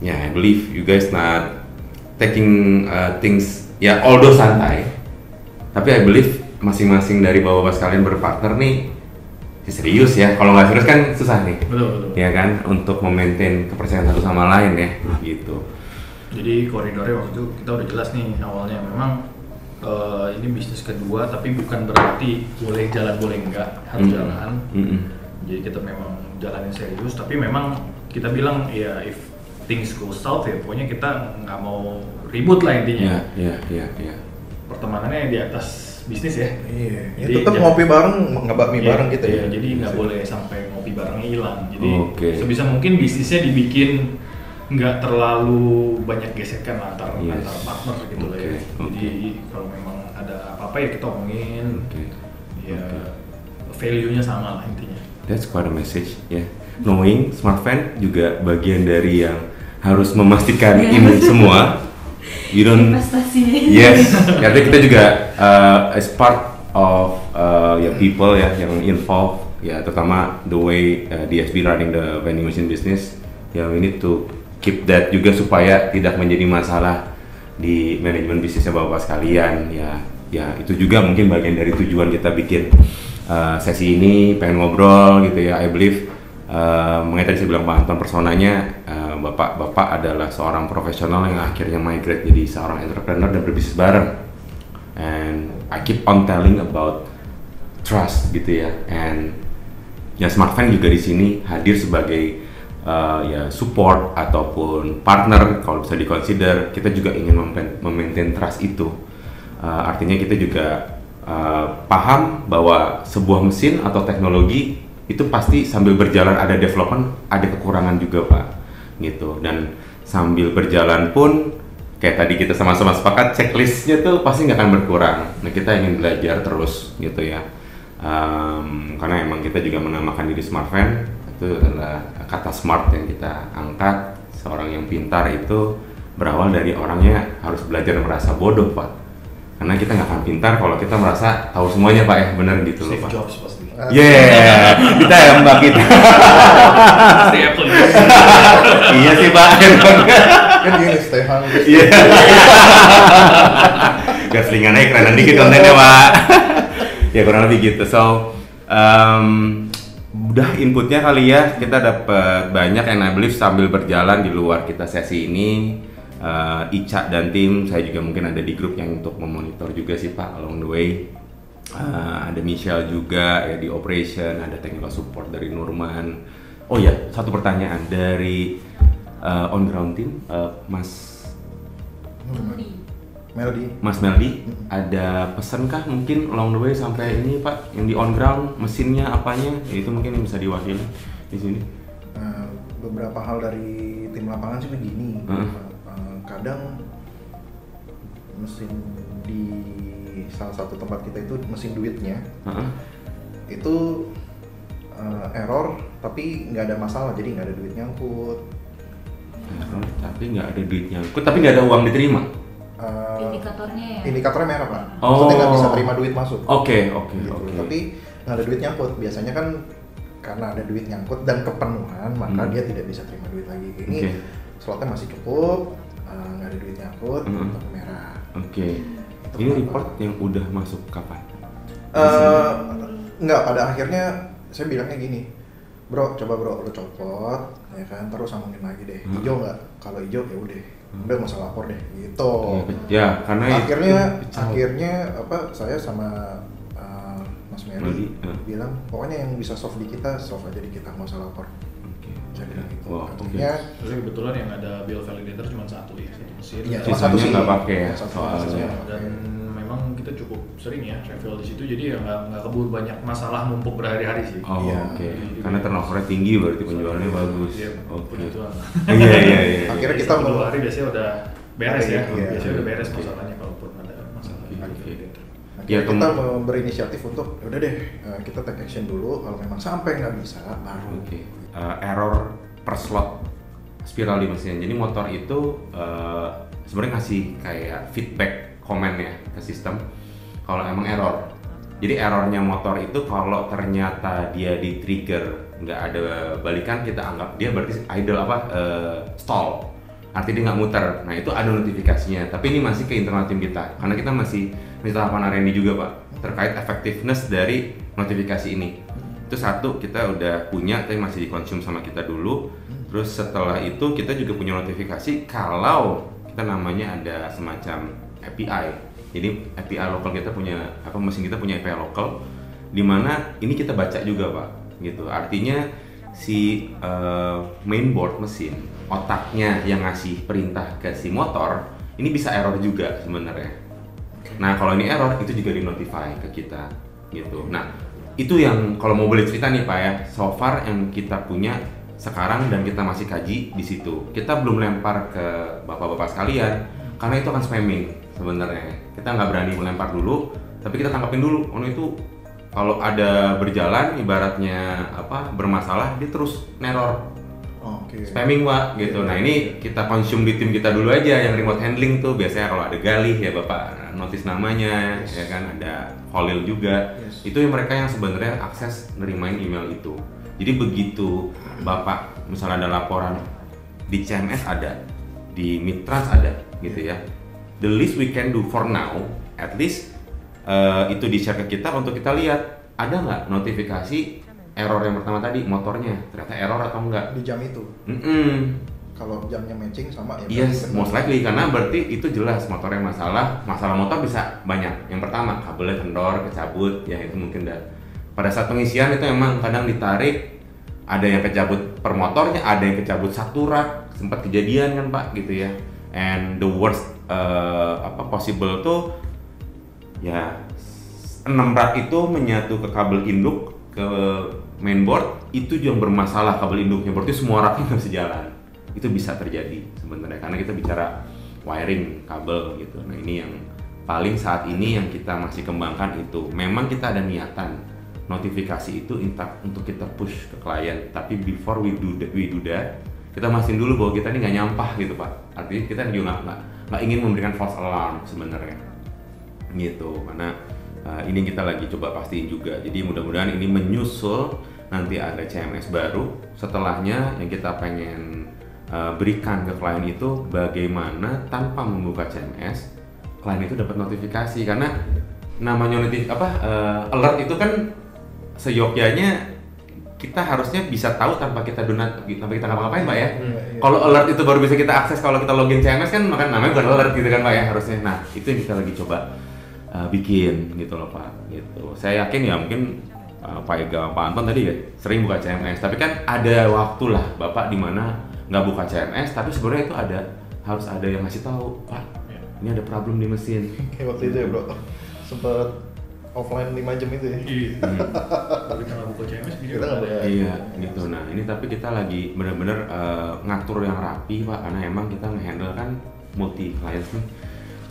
I believe you guys not taking things although santai. Tapi I believe masing-masing dari bapak-bapak sekalian berpartner nih serius ya. Kalau nggak serius kan susah nih. Betul. Ya kan, untuk memaintain kepercayaan satu sama lain ya, gitu. Jadi koridornya waktu itu kita udah jelas nih awalnya. Memang ini bisnis kedua, tapi bukan berarti boleh jalan boleh enggak, harus jalan. Jadi kita memang jalanin serius, tapi memang kita bilang ya if things go south ya pokoknya kita nggak mau ribut lah intinya. Iya. Pertemanannya di atas bisnis ya. Iya. Jadi tetap ngopi bareng, ngebakmi bareng gitu ya. Jadi nggak boleh sampai ngopi barengnya hilang. Jadi sebisa mungkin bisnisnya dibikin nggak terlalu banyak gesekan antar partner gitu lah ya. Jadi kalau memang ada apa-apa apa ya kita omongin. Ya value-nya sama lah intinya. That's quite a message ya. Knowing Smart Fan juga bagian dari yang harus memastikan ini semua. You don't. Investasinya. Yes. Artinya kita juga as part of people ya yang involved ya, terutama the way DSB running the vending machine business. Ya, we need to keep that juga supaya tidak menjadi masalah di manajemen bisnisnya bapak sekalian ya. Ya itu juga mungkin bagian dari tujuan kita bikin sesi ini, pengen ngobrol gitu ya. I believe mengenai tadi saya bilang Pak Anton personanya, bapak adalah seorang profesional yang akhirnya migrate jadi seorang entrepreneur dan berbisnis bareng. And I keep on telling about trust gitu ya. And ya Smart Fan juga di sini hadir sebagai ya support ataupun partner kalau bisa diconsider. Kita juga ingin memaintain trust itu. Artinya kita juga paham bahwa sebuah mesin atau teknologi itu pasti sambil berjalan ada development, ada kekurangan juga Pak, gitu. Dan sambil berjalan pun kayak tadi kita sama-sama sepakat checklistnya tuh pasti nggak akan berkurang. Nah kita ingin belajar terus gitu ya, karena emang kita juga menamakan diri Smart Fan, itu adalah kata smart yang kita angkat. Seorang yang pintar itu berawal dari orangnya harus belajar merasa bodoh Pak. Karena kita nggak akan pintar kalau kita merasa tahu semuanya Pak ya, benar gitu loh Pak. Steve Jobs pasti. Yeah, kita ya Mbak kita. Stay Apple. Iya sih Pak. Kan gini, stay hungry. Iya. Gaslingan aja kerenan dikit kontennya Pak. Ya kurang lebih gitu. So, udah inputnya kali ya. Kita dapat banyak yang I believe sambil berjalan di luar kita sesi ini. Ica dan tim, saya juga mungkin ada di grup yang untuk memonitor juga sih Pak along the way. Ada Michelle juga ya di operation, ada technical support dari Nurman. Oh ya, satu pertanyaan dari on ground team, Mas Meldi, ada pesan kah mungkin along the way sampai ini Pak yang di on ground, mesinnya apanya? Ya, itu mungkin yang bisa diwakili di sini. Beberapa hal dari tim lapangan sih begini. Kadang mesin di salah satu tempat kita itu mesin duitnya itu error tapi nggak ada masalah, jadi nggak ada duit nyangkut. Error tapi nggak ada duit nyangkut, tapi nggak ada uang diterima. Indikatornya merah Pak. Oh. Maksudnya nggak bisa terima duit masuk. Oke. Tapi nggak ada duit nyangkut. Biasanya kan karena ada duit nyangkut dan kepenuhan maka dia tidak bisa terima duit lagi. Ini slotnya masih cukup. Nggak ada duit nyangkut, untuk merah. Oke. Ini report yang udah masuk kapan? Nggak, pada akhirnya saya bilangnya gini, bro, coba bro, lo copot, ya kan, terus sambungin lagi deh. Hijau nggak? Kalau hijau ya udah nggak usah lapor deh, gitu. Ya, karena akhirnya apa? Saya sama Mas Meli bilang, pokoknya yang bisa solve di kita, solve aja di kita, nggak usah lapor. Saya bilang gitu. Artinya, terus kebetulan yang ada bill validator cuma satu ya, satu mesin. Iya, sisanya nggak pakai ya soalnya. Dan memang kita cukup sering ya refill di situ, jadi ya nggak keburu banyak masalah numpuk berhari-hari sih. Oh oke. Karena turnovernya tinggi berarti penjualannya bagus. Iya. Iya. Akhirnya kita 2 hari biasanya udah beres ya. Iya. Biasanya udah beres masalahnya kalaupun ada masalah. Ya, kita berinisiatif untuk udah deh kita take action dulu, kalau memang sampai nggak bisa baru. Error per slot spiral di mesin. Jadi motor itu sebenarnya ngasih kayak feedback komen ya ke sistem kalau emang error. Jadi errornya motor itu kalau ternyata dia di trigger nggak ada balikan, kita anggap dia berarti idle stall. Artinya dia nggak muter. Nah itu ada notifikasinya. Tapi ini masih ke internal tim kita karena kita masih tahapan R&D juga Pak terkait effectiveness dari notifikasi ini. Itu satu, kita udah punya tapi masih dikonsum sama kita dulu. Terus setelah itu kita juga punya notifikasi kalau kita namanya ada semacam API. Jadi API lokal kita punya mesin kita punya API lokal di mana ini kita baca juga Pak gitu. Artinya si mainboard mesin, otaknya yang ngasih perintah ke si motor ini bisa error juga sebenarnya. Nah kalau ini error itu juga di-notify ke kita gitu. Nah itu yang kalau mau boleh cerita nih Pak ya, so far yang kita punya sekarang dan kita masih kaji di situ. Kita belum lempar ke bapak-bapak sekalian karena itu akan spamming sebenarnya. Kita nggak berani melempar dulu tapi kita tangkapin dulu. Ono itu kalau ada berjalan ibaratnya bermasalah, dia terus neror. Spamming Pak gitu. Nah ini kita konsum di tim kita dulu aja yang remote handling tuh. Biasanya kalau ada Galih ya Bapak notice namanya, ya kan, ada Holil juga. Itu yang mereka yang sebenarnya akses nerimain email itu. Jadi begitu Bapak misalnya ada laporan di CMS ada, di Midtrans ada gitu ya. The least we can do for now, at least itu di-share ke kita untuk kita lihat ada nggak notifikasi error yang pertama tadi, motornya ternyata error atau enggak di jam itu. Kalau jamnya matching sama ya. Yes, most likely, karena berarti itu jelas motornya masalah motor bisa banyak. Yang pertama kabelnya kendor, kecabut, ya itu mungkin pada saat pengisian itu emang kadang ditarik, ada yang kecabut per motornya, ada yang kecabut satu rak, sempat kejadian kan Pak gitu ya. And the worst possible tuh ya 6 rak itu menyatu ke kabel induk ke mainboard, itu yang bermasalah kabel induknya, berarti semua raknya nggak bisa jalan. Itu bisa terjadi sebenarnya karena kita bicara wiring kabel gitu. Nah ini yang paling saat ini yang kita masih kembangkan itu. Memang kita ada niatan notifikasi itu untuk kita push ke klien, tapi before we do that, kita mastiin dulu bahwa kita ini nggak nyampah gitu Pak. Artinya kita juga nggak ingin memberikan false alarm sebenarnya gitu, karena ini kita lagi coba pastiin juga. Jadi mudah-mudahan ini menyusul nanti ada CMS baru. Setelahnya yang kita pengen berikan ke klien itu bagaimana tanpa membuka CMS klien itu dapat notifikasi, karena namanya alert itu kan seyogyanya kita harusnya bisa tahu tanpa kita ngapa-ngapain Pak ya. Kalau alert itu baru bisa kita akses kalau kita login CMS kan, maka namanya bukan alert gitu kan Pak ya harusnya. Nah itu yang kita lagi coba bikin gitu loh Pak gitu. Saya yakin ya mungkin Pak Ega, Pak Anton tadi ya sering buka CMS, tapi kan ada waktu lah Bapak di mana nggak buka CMS, tapi sebenarnya itu harus ada yang ngasih tahu Pak, ini ada problem di mesin. Kayak waktu itu ya Bro, sempet offline 5 jam itu ya. Tapi kita nggak buka CMS kita nggak buka. Iya gitu. Nah ini tapi kita lagi benar-benar ngatur yang rapi Pak, karena emang kita nge-handle kan multi clients nih.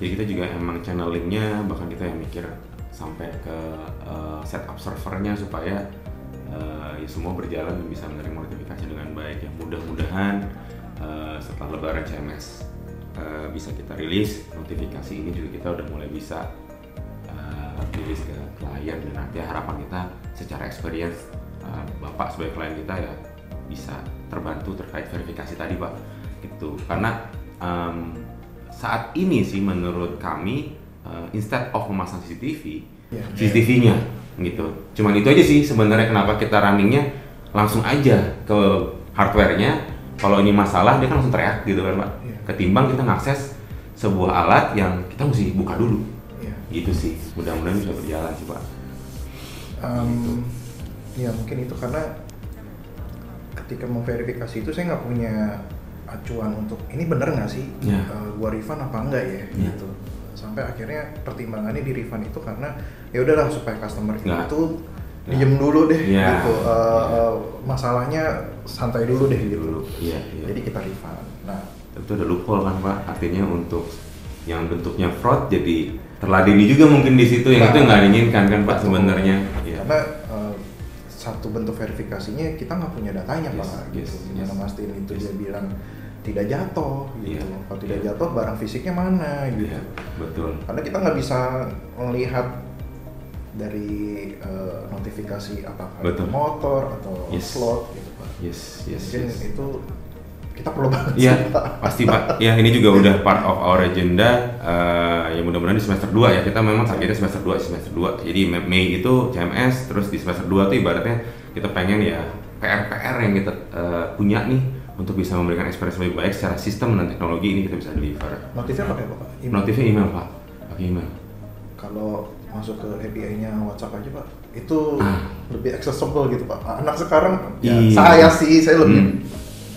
Jadi kita juga emang channelingnya, bahkan kita yang mikir sampai ke setup servernya supaya ya semua berjalan dan bisa menerima notifikasi dengan baik. Ya mudah-mudahan setelah Lebaran CMS bisa kita rilis notifikasi ini juga kita udah mulai bisa rilis ke klien, dan nanti harapan kita secara experience Bapak sebagai klien kita ya bisa terbantu terkait verifikasi tadi Pak gitu. Karena saat ini sih menurut kami instead of memasang CCTV, CCTV-nya gitu. Cuman itu aja sih sebenarnya kenapa kita runningnya langsung aja ke hardware-nya. Kalau ini masalah dia kan langsung teriak gitu kan Pak. Ketimbang kita ngakses sebuah alat yang kita mesti buka dulu. Gitu sih. Mudah-mudahan bisa berjalan sih Pak. Ya mungkin itu karena ketika memverifikasi itu saya nggak punya acuan untuk ini bener nggak sih gua refund apa enggak ya gitu. Sampai akhirnya pertimbangannya di refund itu karena ya udahlah supaya customer itu diem dulu deh gitu, masalahnya santai dulu deh gitu. Jadi kita refund. Nah itu ada loophole kan Pak, artinya untuk yang bentuknya fraud jadi terladeni juga mungkin di situ, yang itu nggak diinginkan kan Pak sebenarnya. Karena satu bentuk verifikasinya kita nggak punya datanya Pak, gitu. Gimana mastiin itu dia bilang tidak jatuh gitu. Kalau tidak jatuh barang fisiknya mana gitu. Betul. Karena kita nggak bisa melihat dari notifikasi apakah itu motor atau slot gitu Pak. Mungkin itu kita perlu banget sih Pak. Pasti Pak. Ya ini juga udah part of our agenda. Ya mudah-mudahan di semester 2 ya, kita memang targetnya semester 2. Jadi Mei itu CMS, terus di semester 2 tuh ibaratnya kita pengen ya PR yang kita punya nih untuk bisa memberikan experience lebih baik secara sistem dan teknologi ini kita bisa deliver. Notifnya pakai apa Pak? Notifnya email Pak. Pakai email. Kalau masuk ke API-nya WhatsApp aja Pak, itu lebih accessible gitu Pak. Anak sekarang saya lebih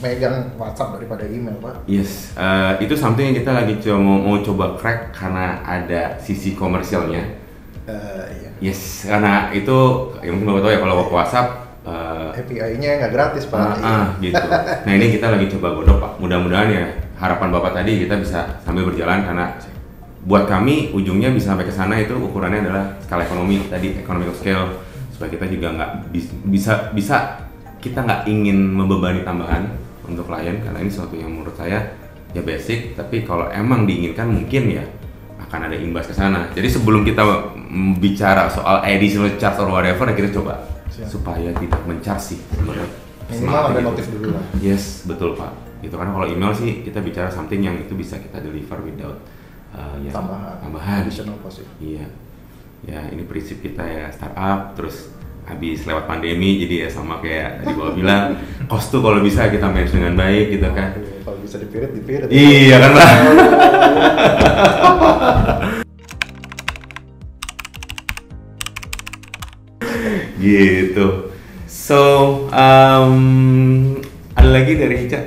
megang WhatsApp daripada email Pak. Yes, itu something yang kita lagi mau coba crack karena ada sisi komersialnya. Yes, karena itu yang mungkin Bapak tahu ya kalau WhatsApp API-nya nggak gratis Pak. Gitu. Nah ini kita lagi coba godok Pak. Mudah-mudahan ya harapan Bapak tadi kita bisa sambil berjalan, karena buat kami ujungnya bisa sampai ke sana itu ukurannya adalah skala ekonomi tadi, economic scale, supaya kita juga nggak bisa kita nggak ingin membebani tambahan untuk klien, karena ini sesuatu yang menurut saya ya basic, tapi kalau emang diinginkan mungkin ya akan ada imbas ke sana. Jadi sebelum kita bicara soal additional charge or whatever, kita coba supaya tidak men-charge sih sebenarnya. Minimal ada notif dulu lah. Yes, betul Pak. Itu karena kalau email sih kita bicara something yang itu bisa kita deliver without tambahan. Additional cost. Iya. Ya ini prinsip kita ya startup, terus habis lewat pandemi jadi ya sama kayak tadi Bapak bilang, cost tuh kalau bisa kita manage dengan baik gitu kan. Kalau bisa dipirit. Iya kan Pak. Gitu. So, ada lagi dari Ica?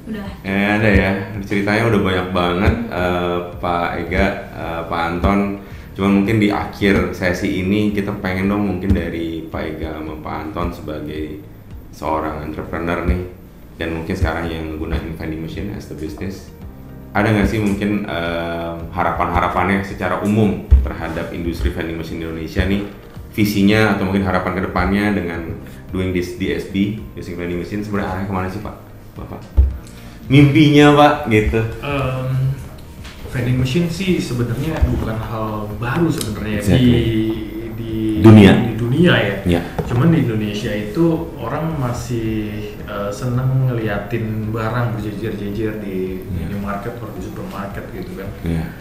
Udah. Ada ya. Ceritanya udah banyak banget, Pak Ega, Pak Anton. Cuman mungkin di akhir sesi ini kita pengen dong mungkin dari Pak Ega sama Pak Anton sebagai seorang entrepreneur nih, dan mungkin sekarang yang gunain vending machine as the business. Ada nggak sih mungkin harapan-harapannya secara umum terhadap industri vending machine di Indonesia nih? Visinya atau mungkin harapan kedepannya dengan doing this DSB, using vending machine, sebenarnya arahnya kemana sih Pak? Bapak? Mimpinya Pak, gitu. Vending machine sih sebenarnya bukan hal baru sebenarnya di dunia ya. Yeah. Cuman di Indonesia itu orang masih seneng ngeliatin barang berjejer-jejer di minimarket atau di supermarket gitu kan. Yeah.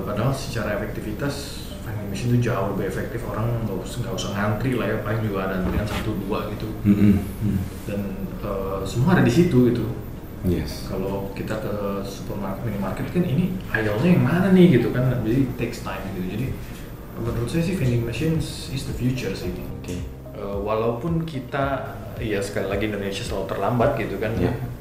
Padahal secara efektivitas vending machine itu jauh lebih efektif, orang nggak usah ngantri lah ya, paling juga ada antrian 1-2 gitu. Dan semua ada di situ gitu. Yes. Kalau kita ke supermarket, minimarket kan ini aisle-nya yang mana nih gitu kan, jadi it takes time gitu. Jadi menurut saya sih vending machines is the future sih. Okay. Walaupun kita ya sekali lagi Indonesia selalu terlambat gitu kan,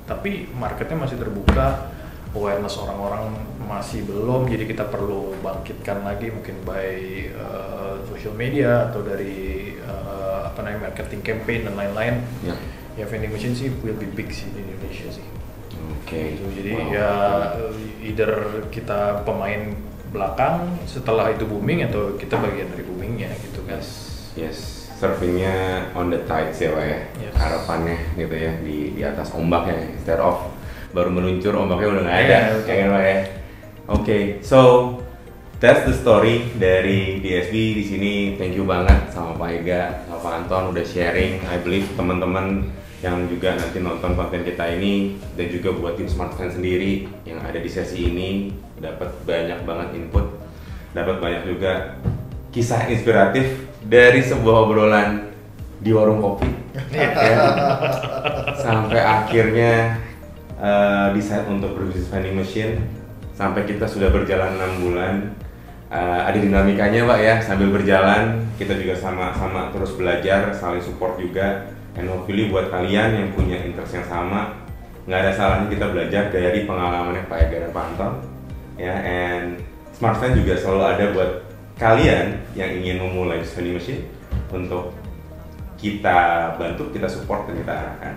tapi marketnya masih terbuka, awareness orang-orang masih belum, jadi kita perlu bangkitkan lagi mungkin by social media atau dari marketing campaign dan lain-lain. Ya vending machine sih will be big sih di Indonesia sih. Oke. Gitu. Jadi ya either kita pemain belakang setelah itu booming atau kita bagian dari boomingnya gitu kan. Yes. Surfingnya on the tides ya Pak ya. Yes. Harapannya gitu ya di atas ombak ya, instead of baru meluncur ombaknya udah nggak ada, kayak Pak ya. Oke, so that's the story dari DSB di sini. Thank you banget sama Pak Ega, sama Pak Anton udah sharing. I believe teman-teman yang juga nanti nonton konten kita ini dan juga buat tim SmartFan sendiri yang ada di sesi ini dapat banyak banget input, dapat banyak juga kisah inspiratif dari sebuah obrolan di warung kopi ya. Sampai akhirnya decide untuk berbisnis vending machine, sampai kita sudah berjalan 6 bulan. Ada dinamikanya Pak ya, sambil berjalan kita juga sama-sama terus belajar, saling support juga. And hopefully buat kalian yang punya interest yang sama, nggak ada salahnya kita belajar dari pengalamannya Pak Ega dan Pak Anton ya. And SmartFan juga selalu ada buat kalian yang ingin memulai vending machine untuk kita bantu, kita support dan kita arahkan.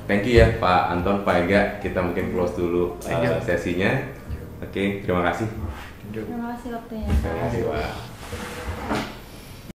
Thank you ya Pak Anton, Pak Ega, kita mungkin close dulu sesinya. Oke, terima kasih. Terima kasih waktunya. Terima kasih Pak.